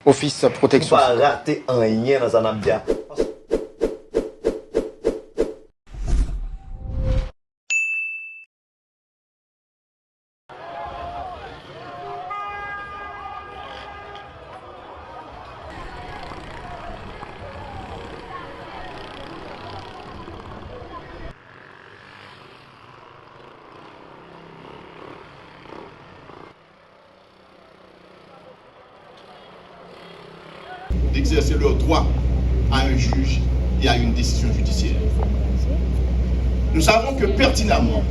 Office protection. Pas rater un rien dans un abdia. D'exercer leur droit à un juge et à une décision judiciaire. Nous savons que pertinemment,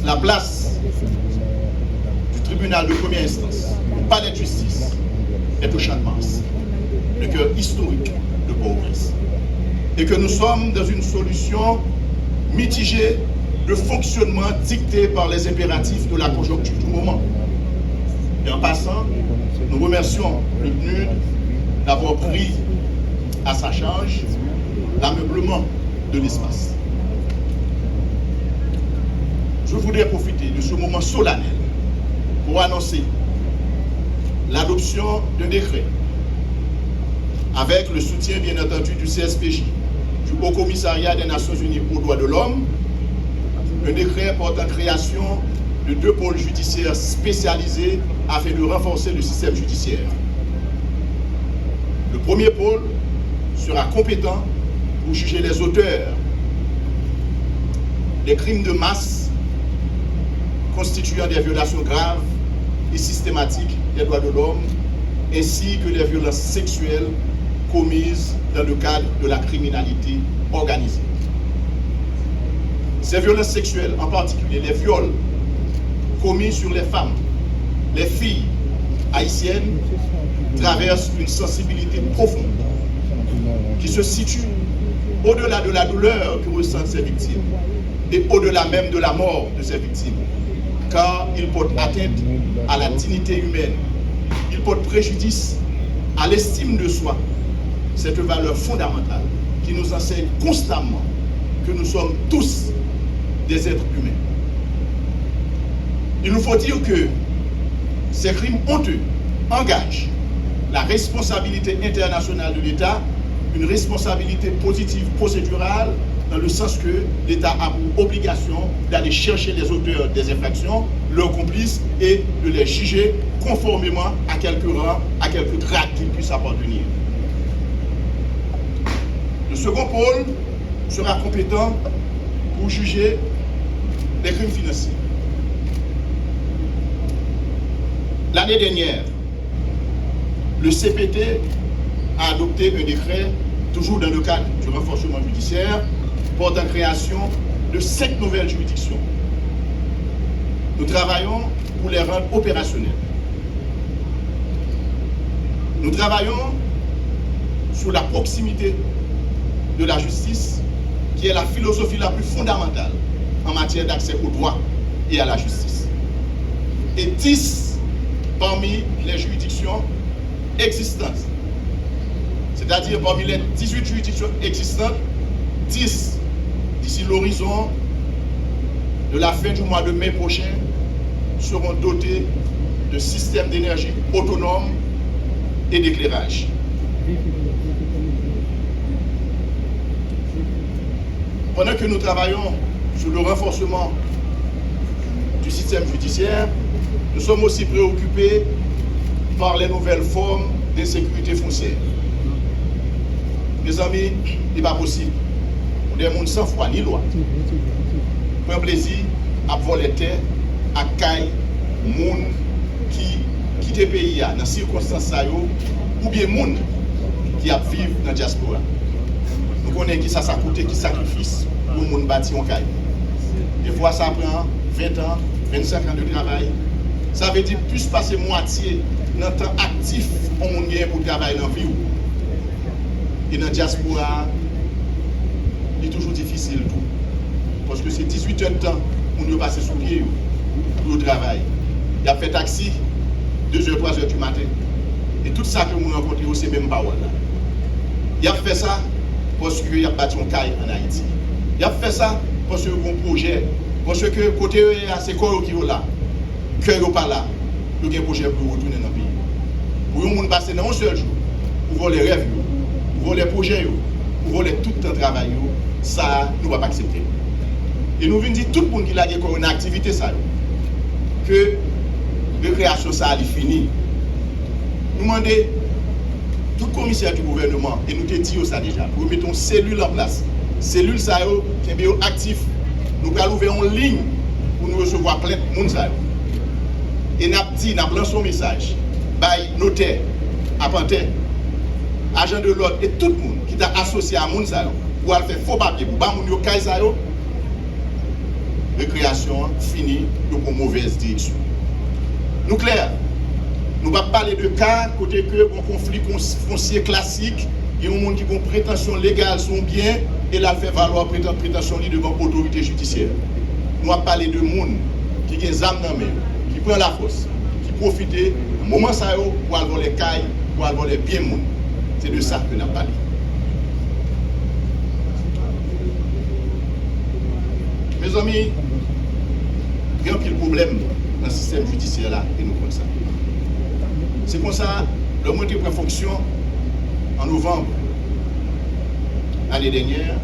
la place du tribunal de première instance, du palais de justice, est au Champ de Mars, le cœur historique de Port-au-Prince. Et que nous sommes dans une solution mitigée de fonctionnement dictée par les impératifs de la conjoncture du moment. Et en passant, nous remercions le PNUD d'avoir pris à sa charge l'ameublement de l'espace. Je voudrais profiter de ce moment solennel pour annoncer l'adoption d'un décret avec le soutien bien entendu du CSPJ, du Haut Commissariat des Nations Unies aux droits de l'homme, un décret portant création de 2 pôles judiciaires spécialisés afin de renforcer le système judiciaire. Le premier pôle sera compétent pour juger les auteurs des crimes de masse constituant des violations graves et systématiques des droits de l'homme, ainsi que les violences sexuelles commises dans le cadre de la criminalité organisée. Ces violences sexuelles, en particulier les viols commis sur les femmes, les filles haïtiennes, traversent une sensibilité profonde qui se situe au-delà de la douleur que ressentent ces victimes et au-delà même de la mort de ces victimes, car ils portent atteinte à la dignité humaine, ils portent préjudice à l'estime de soi, cette valeur fondamentale qui nous enseigne constamment que nous sommes tous des êtres humains. Il nous faut dire que ces crimes honteux engagent la responsabilité internationale de l'État, une responsabilité positive procédurale, dans le sens que l'État a pour obligation d'aller chercher les auteurs des infractions, leurs complices, et de les juger conformément à quelques rangs, à quelques grades qu'ils puissent appartenir. Le second pôle sera compétent pour juger les crimes financiers. L'année dernière, le CPT a adopté un décret, toujours dans le cadre du renforcement judiciaire, portant création de 5 nouvelles juridictions. Nous travaillons pour les rendre opérationnelles. Nous travaillons sur la proximité de la justice, qui est la philosophie la plus fondamentale en matière d'accès au droit et à la justice. Et 10 parmi les juridictions existantes, c'est-à-dire parmi les 18 juridictions existantes, 10 d'ici l'horizon de la fin du mois de mai prochain seront dotées de systèmes d'énergie autonomes et d'éclairage. Pendant que nous travaillons sur le renforcement du système judiciaire, nous sommes aussi préoccupés par les nouvelles formes d'insécurité foncière. Mes amis, il n'est pas possible. Des gens sans foi ni loi. Prends plaisir à voler terre, à caille, gens qui quittent le pays dans les circonstances, ou bien gens qui vivent dans la diaspora. Nous connaissons qui ça coûte, qui sacrifice pour les gens bâtir un caille. Des fois, ça prend 20 ans, 25 ans de travail. Ça veut dire plus passer moitié dans le temps actif pour les gens pour travailler dans la vie. Et dans la diaspora, il est toujours difficile tout. Parce que c'est 18 heures de temps pour nous passer sous pied pour le travail. Il a fait taxi 2h, 3h du matin. Et tout ça que nous rencontrons, c'est même parole là. Il a fait ça parce qu'il a bâti un caille en Haïti. Il a fait ça parce qu'il y a un projet. Parce que côté c'est quoi qui est là. Cœur n'est pas là. Il y a un projet pour retourner dans le pays. Pour nous passer dans un seul jour, pour voler les rêves, pour voler les projets, pour voler tout le travail, ça, nous ne pouvons pas accepter. Et nous venons dire tout le monde qui a une activité, ça, que la création, ça a fini. Nous demandons tout commissaire du gouvernement, et nous te disons ça déjà, nous mettons cellule en place. Cellule, ça, qui est actif. Nous allons ouvrir une ligne pour nous recevoir plein de monde. Et nous avons lancé un message by notaire, apprenti, agent de l'ordre et tout le monde qui est associé à monde pour faire faux papier, pour ne pas faire récréation finie pour une mauvaise direction. Nous clair, nous ne pouvons pas parler de cas côté que un conflit foncier classique, il y a un monde qui a une prétention légale son bien et la fait valoir prétention devant l'autorité judiciaire. Nous allons parler de monde qui a des âmes dans main, qui prend la force, qui profite du moment ça pour avoir les cailles, pour avoir les biens monde. C'est de ça que nous avons parlé. Mes amis, il y a un pile problème dans le système judiciaire là et nous comme ça. C'est comme ça, le monde qui prend fonction en novembre l'année dernière,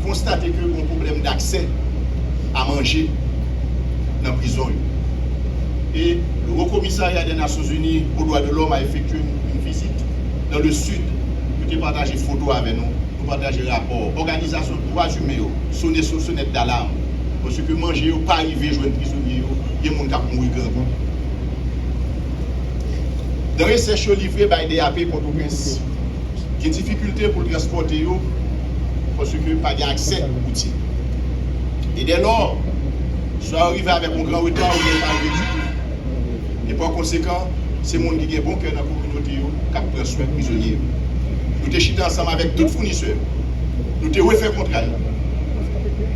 constaté que y a un problème d'accès à manger dans la prison. Et le Haut Commissariat des Nations Unies aux droits de l'homme a effectué une visite dans le sud. Nous avons partagé des photos avec nous, nous partagé des rapports. Organisation de droits humains, sonner sur sonnette d'alarme. Parce que manger, pas arriver à jouer un prisonnier, il y a des gens qui mourent grand. Dans les recherches livrées par DAP Port-au-Prince, il y a des difficultés pour transporter parce que pas d'accès aux outils. Et dès lors, soit arrivé avec un grand retard ou pas arrivé du tout. Et par conséquent, c'est le monde qui a bon cœur dans la communauté qui prend soin des prisonniers. Nous avons chité ensemble avec tous les fournisseurs. Nous avons refait le contrat.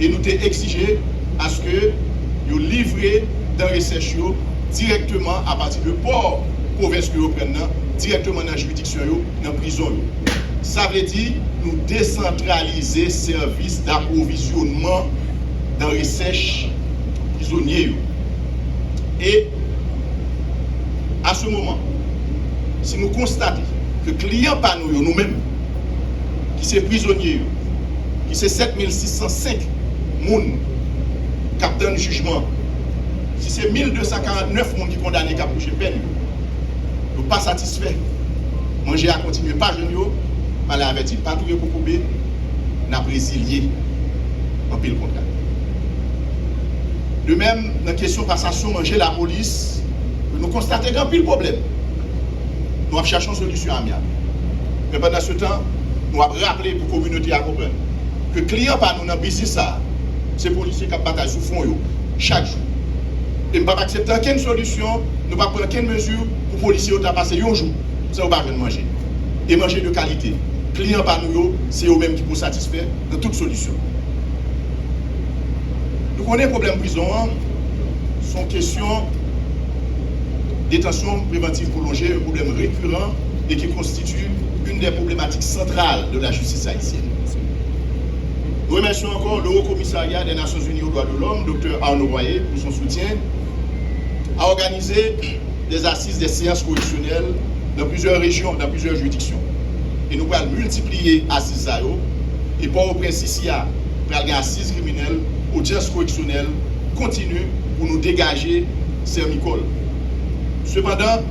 Et nous avons exigé à ce que nous livrions dans les recherches directement à partir de port province que nous prenons, directement dans la juridiction, dans la prison. Ça veut dire nous décentraliser le service d'approvisionnement dans les recherches prisonniers. Et à ce moment, si nous constatons que les clients par nous-mêmes, qui sont prisonniers, qui sont 7605 personnes qui ont donné jugement, si c'est 1249 personnes qui sont condamnées à toucher peine, nous ne sommes pas satisfaits. Manger à continuer, pas jeune, mal averti, pas tout pour couper, nous avons résilié en pile contrat. De même, dans la question de passation, manger la police, nous constatons un pile problème. Nous cherchons une solution amiable. Mais pendant ce temps, nous avons rappelé pour la communauté à comprendre que les clients par nous dans le business, c'est les policiers qui bataillent sous fond chaque jour. Et nous ne pouvons pas accepter aucune solution, nous ne pouvons pas prendre aucune mesure pour les policiers qui passer un jour, ça ne va pas manger. Et manger de qualité. Les clients par nous, c'est eux-mêmes qui peuvent satisfaire de toute solution. Nous connaissons le problème prison, son question détention préventive prolongée, un problème récurrent et qui constitue une des problématiques centrales de la justice haïtienne. Nous remercions encore le Haut Commissariat des Nations Unies aux droits de l'homme, Dr Arnaud Royer, pour son soutien, à organiser des assises des séances correctionnelles dans plusieurs régions, dans plusieurs juridictions. Et nous allons multiplier assises à eux, et pour au principe, il y a une assise criminelle, audience correctionnelle continue pour nous dégager Sermicole. Cependant,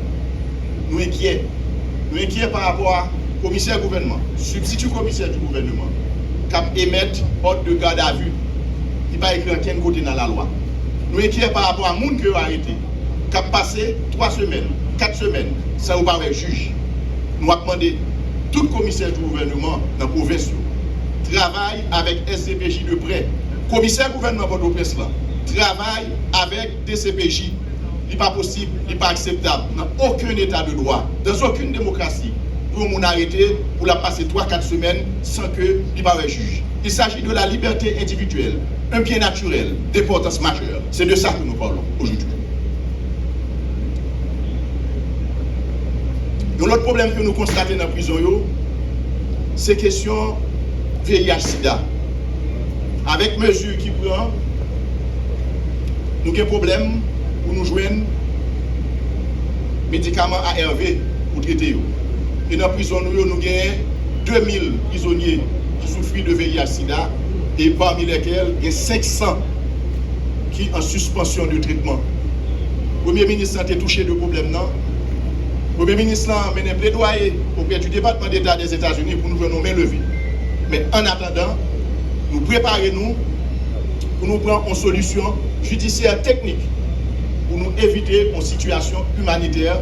nous inquiets. Nous inquiets par rapport au commissaire gouvernement, substitut commissaire du gouvernement, qui émettre ordre de garde à vue, qui va écrire aucun côté dans la loi. Nous inquiets par rapport à monde qui a arrêté, qui a passé 3 semaines, 4 semaines, sans avoir un juge. Nous avons demandé tout commissaire du gouvernement dans la province travaille avec SCPJ de près. Commissaire gouvernement Port-au-Prince travaille avec DCPJ. Il n'est pas possible, il n'est pas acceptable dans aucun état de droit, dans aucune démocratie, pour mon arrêter pour la passer 3-4 semaines sans que il n'y ait un juge. Il s'agit de la liberté individuelle, un bien naturel, d'importance majeure. C'est de ça que nous parlons aujourd'hui. L'autre problème que nous constatons dans la prison, c'est la question VIH-Sida. Avec mesure qui prend, nous avons un problème pour nous joindre médicaments ARV pour traiter. Et dans la prison, nous avons 2000 prisonniers qui souffrent de VIH-Sida et parmi lesquels il y a 500 qui sont en suspension de traitement. Le Premier ministre a été touché de problème. Le Premier ministre a mené un plaidoyer auprès du département d'État des États-Unis pour nous faire nos mains levées. Mais en attendant, nous préparons pour nous prendre une solution judiciaire technique pour nous éviter une situation humanitaire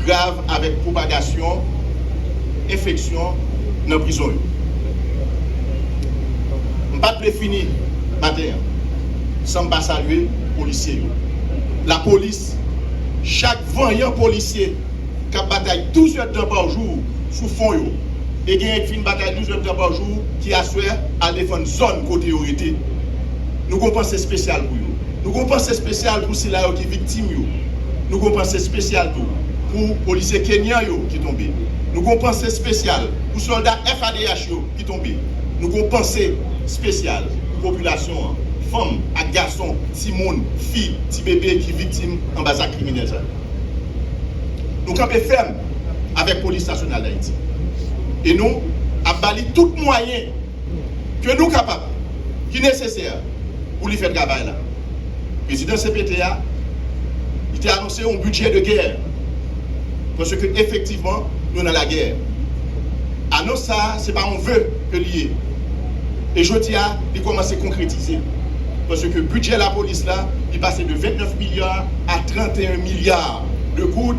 grave avec propagation, infection dans la prison. Je ne vais pas finir matin sans pas saluer les policiers. La police, chaque vaillant policier qui a bataille 12 heures de temps par jour sous fond, et qui a une bataille 12 heures de temps par jour qui a souhaité à défendre zone côté autorité. Nous avons pensé spécial pour eux. Nous avons pensé spécial pour ceux qui sont victimes. Nous avons pensé spécial pour les policiers kenyans qui sont tombés. Nous avons pensé spécial pour les soldats FADH qui sont tombés. Nous avons pensé spécial pour la population, femmes, garçons, petits monde, filles, petits bébés qui sont victimes en bas criminel. Nous campons ferme avec la police nationale d'Haïti. Et nous avons bali tout moyen que nous sommes capables, qui est nécessaire pour lui faire le travail là. Le président CPTA, il a annoncé un budget de guerre. Parce que effectivement, nous sommes dans la guerre. Annonce ça, ce n'est pas un vœu que lié. Et je tiens à commencer à concrétiser. Parce que le budget de la police là, il passe de 29 milliards à 31 milliards de coûts.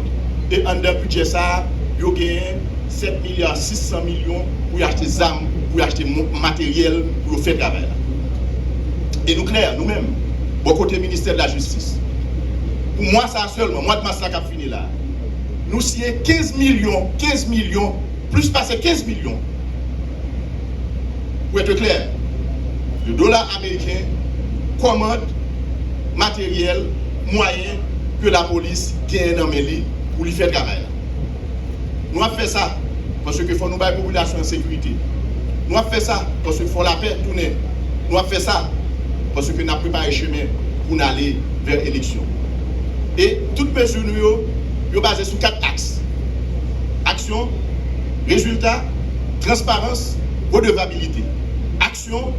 Et en le budget ça, il y a gagné 7 milliards 600 millions pour acheter des armes, pour acheter matériel, pour faire le travail. Et nous clairs, nous-mêmes, au côté ministère de la Justice, pour moi ça seulement, moi de mars là qui a fini là, nous signons 15 millions, plus passer 15 millions. Pour être clair, le dollar américain commande matériel, moyen que la police gagne dans mes lits pour lui faire travail. Nous avons fait ça parce qu'il faut nous battre la population en sécurité. Nous avons fait ça parce qu'il faut la paix tourner. Nous avons fait ça parce que nous avons préparé le chemin pour aller vers l'élection. Et toutes les mesures sont basées sur 4 axes. Action, résultat, transparence, redevabilité. Action,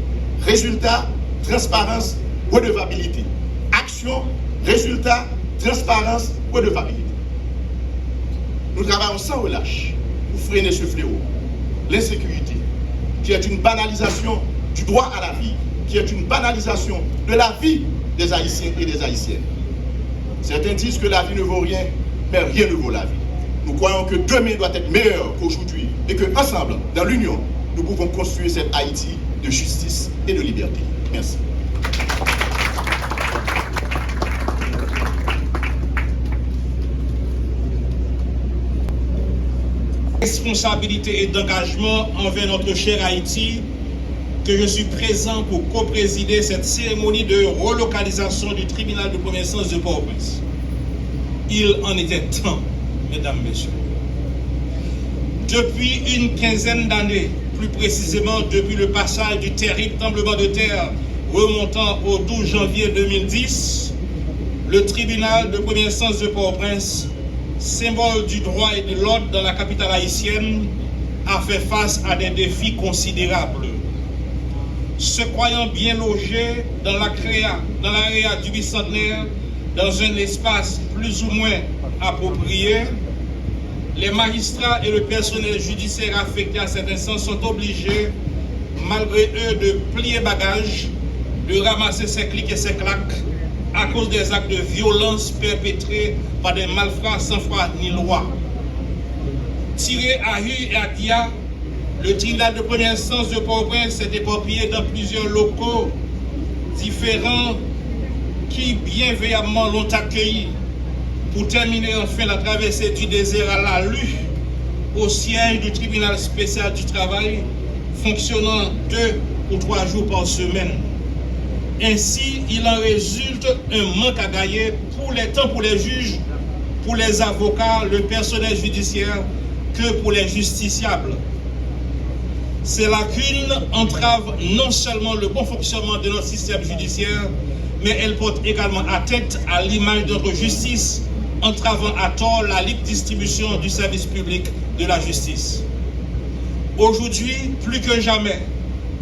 résultat, transparence, redevabilité. Action, résultat, transparence, redevabilité. Nous travaillons sans relâche pour freiner ce fléau. L'insécurité, qui est une banalisation du droit à la vie, qui est une banalisation de la vie des Haïtiens et des Haïtiennes. Certains disent que la vie ne vaut rien, mais rien ne vaut la vie. Nous croyons que demain doit être meilleur qu'aujourd'hui et qu'ensemble, dans l'union, nous pouvons construire cette Haïti de justice et de liberté. Merci. Responsabilité et d'engagement envers notre cher Haïti, que je suis présent pour co-présider cette cérémonie de relocalisation du tribunal de première instance de Port-au-Prince. Il en était temps, mesdames, messieurs. Depuis une quinzaine d'années, plus précisément depuis le passage du terrible tremblement de terre remontant au 12 janvier 2010, le tribunal de première instance de Port-au-Prince, symbole du droit et de l'ordre dans la capitale haïtienne, a fait face à des défis considérables. Se croyant bien logé dans l'area du bicentenaire, dans un espace plus ou moins approprié, les magistrats et le personnel judiciaire affecté à cette instance sont obligés, malgré eux, de plier bagages, de ramasser ses clics et ses claques, à cause des actes de violence perpétrés par des malfrats sans foi ni loi. Tiré à Hu et à Dia, le tribunal de première instance de Port-au-Prince s'est éparpillé dans plusieurs locaux différents qui bienveillamment l'ont accueilli pour terminer enfin la traversée du désert à la Lue au siège du tribunal spécial du travail, fonctionnant 2 ou 3 jours par semaine. Ainsi, il en résulte un manque à gagner tant pour les juges, pour les avocats, le personnel judiciaire, que pour les justiciables. Ces lacunes entravent non seulement le bon fonctionnement de notre système judiciaire, mais elles portent également atteinte à l'image de notre justice, entravant à tort la libre distribution du service public de la justice. Aujourd'hui, plus que jamais,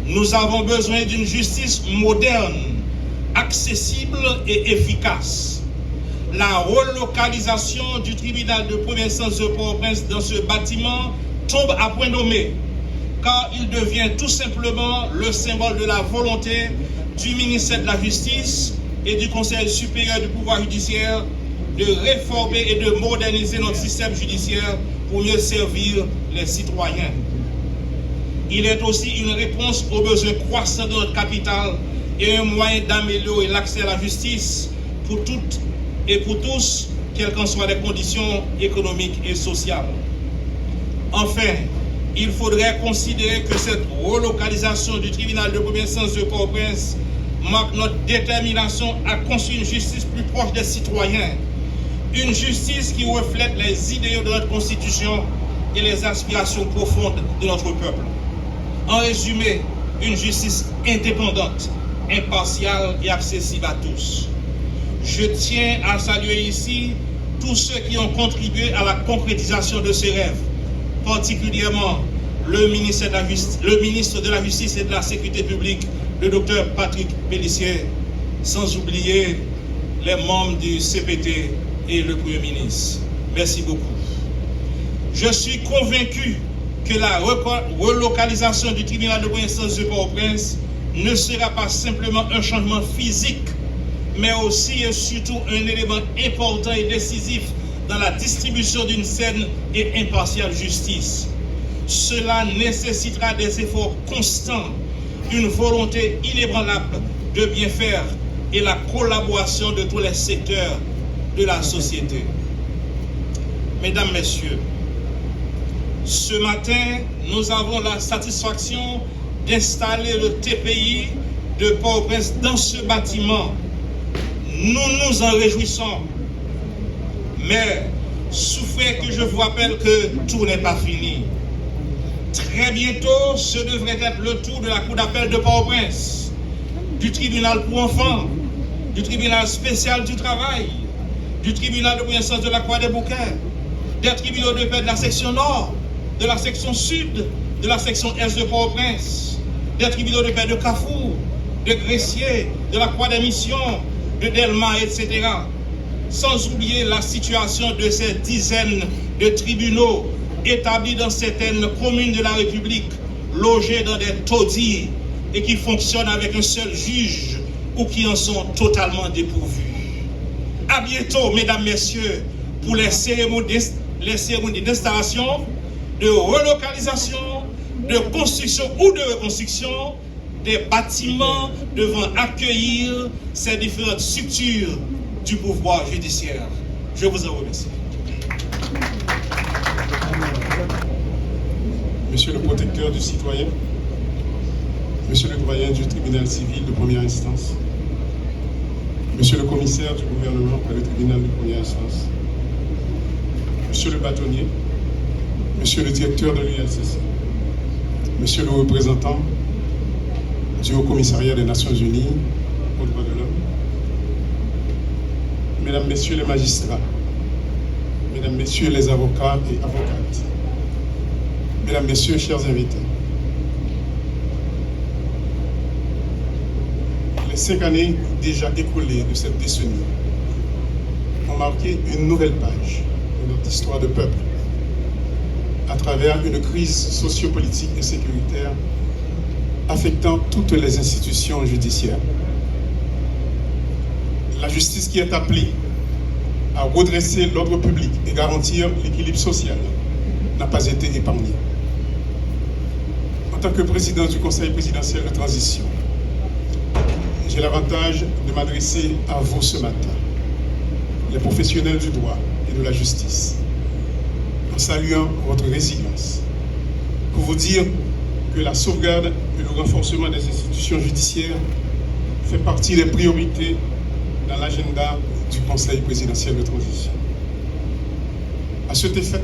nous avons besoin d'une justice moderne, accessible et efficace. La relocalisation du tribunal de première instance de Port-au-Prince dans ce bâtiment tombe à point nommé, car il devient tout simplement le symbole de la volonté du ministère de la Justice et du Conseil supérieur du pouvoir judiciaire de réformer et de moderniser notre système judiciaire pour mieux servir les citoyens. Il est aussi une réponse aux besoins croissants de notre capitale et un moyen d'améliorer l'accès à la justice pour toutes et pour tous, quelles qu'en soient les conditions économiques et sociales. Enfin, il faudrait considérer que cette relocalisation du tribunal de première instance de Port-au-Prince marque notre détermination à construire une justice plus proche des citoyens, une justice qui reflète les idéaux de notre Constitution et les aspirations profondes de notre peuple. En résumé, une justice indépendante, impartiale et accessible à tous. Je tiens à saluer ici tous ceux qui ont contribué à la concrétisation de ce rêve, particulièrement le ministre de la Justice et de la Sécurité publique, le docteur Patrick Pélissier, sans oublier les membres du CPT et le Premier ministre. Merci beaucoup. Je suis convaincu que la relocalisation du tribunal de première instance de Port-au-Prince ne sera pas simplement un changement physique, mais aussi et surtout un élément important et décisif dans la distribution d'une saine et impartiale justice. Cela nécessitera des efforts constants, une volonté inébranlable de bien faire et la collaboration de tous les secteurs de la société. Mesdames, Messieurs, ce matin, nous avons la satisfaction d'installer le TPI de Port-au-Prince dans ce bâtiment. Nous nous en réjouissons. Mais souffrez que je vous rappelle que tout n'est pas fini. Très bientôt, ce devrait être le tour de la Cour d'appel de Port-au-Prince, du tribunal pour enfants, du tribunal spécial du travail, du tribunal de première instance de la Croix des Bouquets, des tribunaux de paix de la section nord, de la section sud, de la section est de Port-au-Prince, des tribunaux de paix de Carrefour, de Gressier, de la Croix des Missions, de Delma, etc. Sans oublier la situation de ces dizaines de tribunaux établis dans certaines communes de la République, logés dans des taudis et qui fonctionnent avec un seul juge ou qui en sont totalement dépourvus. À bientôt, mesdames, messieurs, pour les cérémonies d'installation, de relocalisation, de construction ou de reconstruction des bâtiments devant accueillir ces différentes structures du pouvoir judiciaire. Je vous en remercie. Monsieur le protecteur du citoyen, Monsieur le doyen du tribunal civil de première instance, Monsieur le commissaire du gouvernement à le tribunal de première instance, Monsieur le bâtonnier, Monsieur le directeur de l'ULCC, Monsieur le représentant du Haut Commissariat des Nations Unies aux droits de l'homme, Mesdames, Messieurs les magistrats, Mesdames, Messieurs les avocats et avocates, Mesdames, Messieurs, chers invités, les 5 années déjà écoulées de cette décennie ont marqué une nouvelle page de notre histoire de peuple à travers une crise sociopolitique et sécuritaire affectant toutes les institutions judiciaires. La justice qui est appelée à redresser l'ordre public et garantir l'équilibre social n'a pas été épargnée. En tant que président du Conseil présidentiel de transition, j'ai l'avantage de m'adresser à vous ce matin, les professionnels du droit et de la justice, en saluant votre résilience, pour vous dire que la sauvegarde et le renforcement des institutions judiciaires fait partie des priorités dans l'agenda du Conseil présidentiel de transition. À cet effet,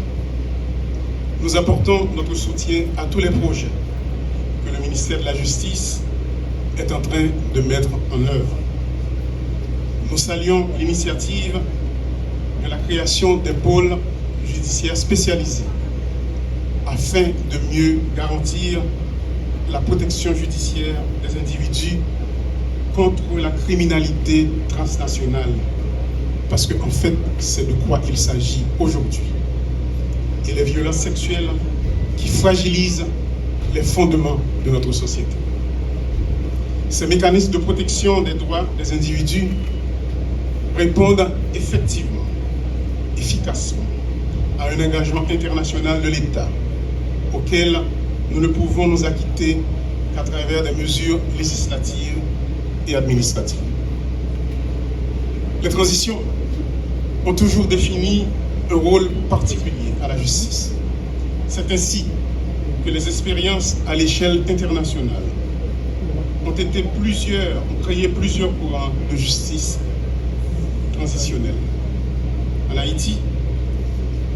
nous apportons notre soutien à tous les projets que le ministère de la Justice est en train de mettre en œuvre. Nous saluons l'initiative de la création des pôles judiciaires spécialisés afin de mieux garantir la protection judiciaire des individus contre la criminalité transnationale. Parce qu'en fait, c'est de quoi il s'agit aujourd'hui. Et les violences sexuelles qui fragilisent les fondements de notre société. Ces mécanismes de protection des droits des individus répondent effectivement, efficacement à un engagement international de l'État auquel nous ne pouvons nous acquitter qu'à travers des mesures législatives et administratives. Les transitions ont toujours défini un rôle particulier à la justice. C'est ainsi que les expériences à l'échelle internationale ont créé plusieurs courants de justice transitionnelle. En Haïti,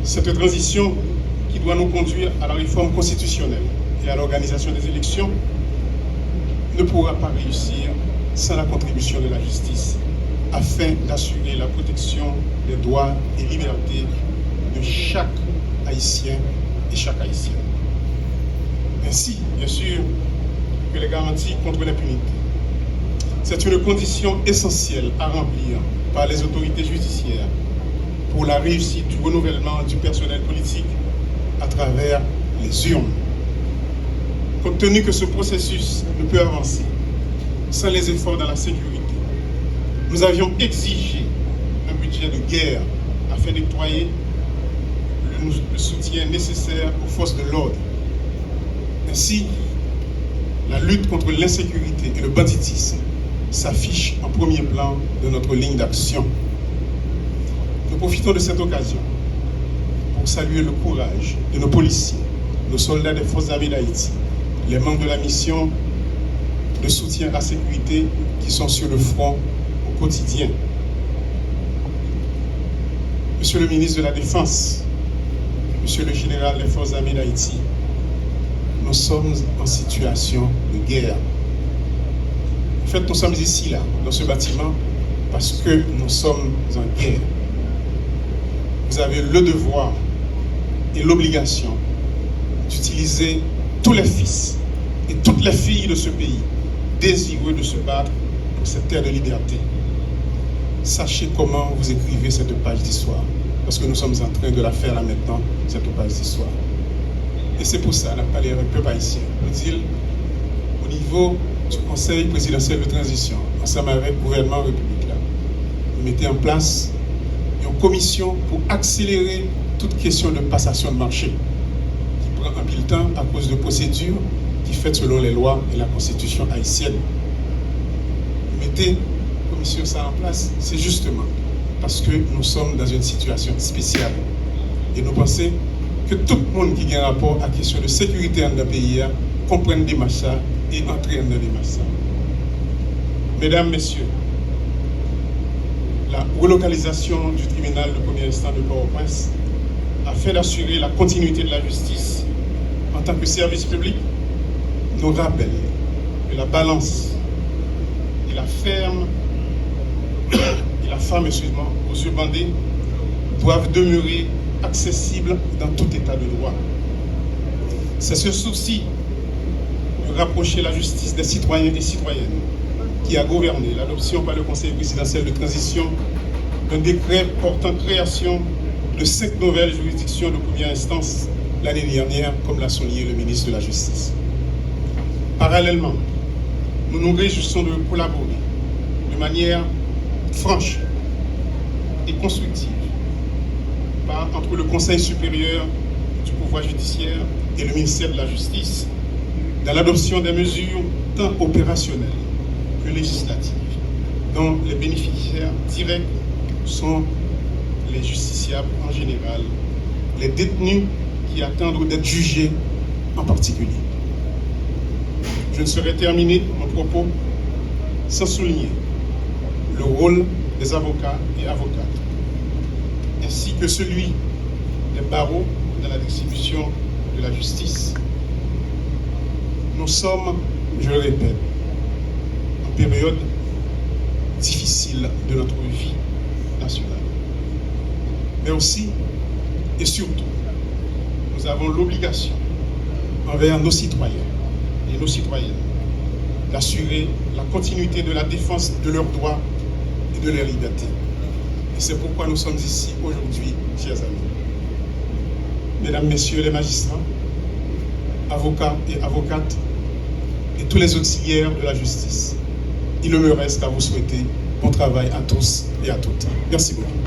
cette transition qui doit nous conduire à la réforme constitutionnelle et à l'organisation des élections ne pourra pas réussir sans la contribution de la justice afin d'assurer la protection des droits et libertés de chaque Haïtien et chaque Haïtienne. Ainsi, bien sûr, que les garanties contre l'impunité. C'est une condition essentielle à remplir par les autorités judiciaires pour la réussite du renouvellement du personnel politique à travers les urnes. Compte tenu que ce processus ne peut avancer sans les efforts dans la sécurité, nous avions exigé un budget de guerre afin d'octroyer le soutien nécessaire aux forces de l'ordre. Ainsi, la lutte contre l'insécurité et le banditisme s'affiche en premier plan de notre ligne d'action. Nous profitons de cette occasion pour saluer le courage de nos policiers, nos soldats des forces armées d'Haïti, les membres de la mission de soutien à la sécurité qui sont sur le front au quotidien. Monsieur le ministre de la Défense, Monsieur le général des forces armées d'Haïti, nous sommes en situation de guerre. En fait, nous sommes ici, là, dans ce bâtiment, parce que nous sommes en guerre. Vous avez le devoir et l'obligation d'utiliser tous les fils et toutes les filles de ce pays désireux de se battre pour cette terre de liberté. Sachez comment vous écrivez cette page d'histoire, parce que nous sommes en train de la faire là maintenant, cette page d'histoire. Et c'est pour ça, on a parlé avec le peuple haïtien. On dit, au niveau du Conseil présidentiel de transition, ensemble avec le gouvernement républicain, vous mettez en place une commission pour accélérer toute question de passation de marché, qui prend un peu de temps à cause de procédures qui sont faites selon les lois et la constitution haïtienne. Vous mettez la commission ça en place, c'est justement parce que nous sommes dans une situation spéciale. Et nous pensons que tout le monde qui a un rapport à la question de sécurité dans le pays comprenne des machins et entre dans des machins. Mesdames, Messieurs, la relocalisation du tribunal de premier instant de Port-au-Prince afin d'assurer la continuité de la justice en tant que service public nous rappelle que la balance et la femme aux yeux bandés doivent demeurer accessibles dans tout état de droit. C'est ce souci de rapprocher la justice des citoyens et citoyennes qui a gouverné l'adoption par le Conseil présidentiel de transition d'un décret portant création de 5 nouvelles juridictions de première instance l'année dernière, comme l'a souligné le ministre de la Justice. Parallèlement, nous nous réjouissons de collaborer de manière franche et constructive entre le Conseil supérieur du pouvoir judiciaire et le ministère de la Justice dans l'adoption des mesures tant opérationnelles que législatives, dont les bénéficiaires directs sont les justiciables en général, les détenus qui attendent d'être jugés en particulier. Je ne saurais terminer mon propos sans souligner le rôle des avocats et avocates, ainsi que celui des barreaux dans la distribution de la justice. Nous sommes, je le répète, en période difficile de notre vie nationale. Mais aussi et surtout, nous avons l'obligation envers nos citoyens et nos citoyennes d'assurer la continuité de la défense de leurs droits et de leurs libertés. Et c'est pourquoi nous sommes ici aujourd'hui, chers amis. Mesdames, Messieurs les magistrats, avocats et avocates, et tous les auxiliaires de la justice, il ne me reste qu'à vous souhaiter bon travail à tous et à toutes. Merci beaucoup.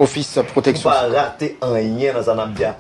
Office protection. Pas rater un lien dans un abdia.